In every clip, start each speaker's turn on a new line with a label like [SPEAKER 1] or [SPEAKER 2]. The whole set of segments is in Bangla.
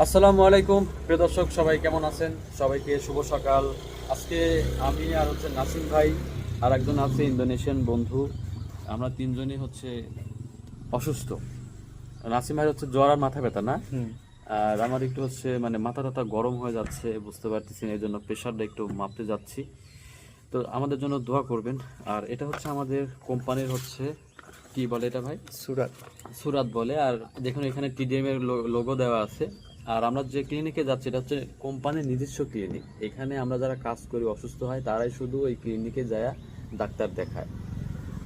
[SPEAKER 1] আসসালামু আলাইকুম প্রিয় দর্শক, সবাই কেমন আছেন? সবাইকে শুভ সকাল। আজকে আমি আর নাসিম ভাই আর একজন আছে ইন্দোনেশিয়ান বন্ধু, আমরা তিনজনই অসুস্থ। নাসিম ভাই জ্বর আর মাথা ব্যথা না, আর আমার একটু মানে মাথা টাথা গরম হয়ে যাচ্ছে, বুঝতে পারতেছি না, এই জন্য প্রেশারটা একটু মাপতে যাচ্ছি। তো আমাদের জন্য দোয়া করবেন। আর এটা আমাদের কোম্পানির কি বলে এটা ভাই?
[SPEAKER 2] সুরাত।
[SPEAKER 1] সুরাত বলে। আর দেখুন এখানে টিডিএম এর লোগো দেওয়া আছে। আর আমরা যে ক্লিনিকে যাচ্ছি এটা কোম্পানির নিজস্ব ক্লিনিক। এখানে আমরা যারা কাজ করি অসুস্থ হয় তারাই শুধু ওই ক্লিনিকে যায় ডাক্তার দেখায়।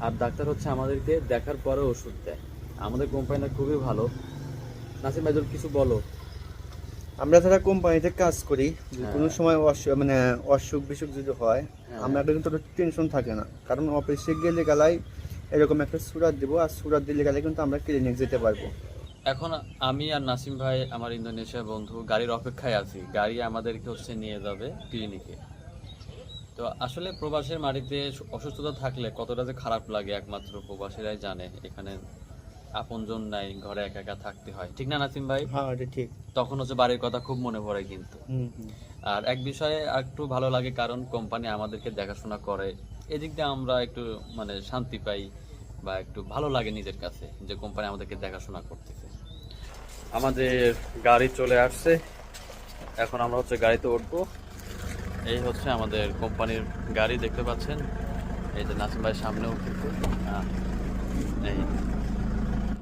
[SPEAKER 1] আর ডাক্তার আমাদেরকে দেখার পরে ওষুধ দেয়। আমাদের কোম্পানিটা খুবই ভালো। নাসিম ভাই কিছু বলো।
[SPEAKER 2] আমরা যারা কোম্পানিতে কাজ করি,
[SPEAKER 1] হ্যাঁ।
[SPEAKER 2] কোনো সময় মানে অসুখ বিসুখ যদি হয়,
[SPEAKER 1] হ্যাঁ।
[SPEAKER 2] আমরা কিন্তু টেনশন থাকে না, কারণ অফিসে গেলে গেলাই এরকম একটা সুরাত দিব, আর সুরাত দিলে গেলে কিন্তু আমরা ক্লিনিক যেতে পারবো।
[SPEAKER 1] এখন আমি আর নাসিম ভাই আমার ইন্দোনেশিয়া বন্ধু গাড়ির অপেক্ষায় আছি, গাড়ি আমাদেরকে নিয়ে যাবে ক্লিনিকে। তো আসলে প্রবাসের মাটিতে অসুস্থতা থাকলে কতটা যে খারাপ লাগে একমাত্র প্রবাসীরাই জানে। এখানে আপনজন নাই, ঘরে একা একা থাকতে হয়, ঠিক না নাসিম ভাই?
[SPEAKER 2] হ্যাঁ, এটা ঠিক।
[SPEAKER 1] তখন বাড়ির কথা খুব মনে পড়ে কিন্তু। আর এক বিষয়ে একটু ভালো লাগে, কারণ কোম্পানি আমাদেরকে দেখাশোনা করে, এদিক দিয়ে আমরা একটু মানে শান্তি পাই বা একটু ভালো লাগে নিজের কাছে যে কোম্পানি আমাদেরকে দেখাশোনা করতেছে। আমাদের গাড়ি চলে আসছে, এখন আমরা গাড়িতে উঠবো। এই আমাদের কোম্পানির গাড়ি, দেখতে পাচ্ছেন। এই যে নাসিম ভাই সামনেও কিন্তু এই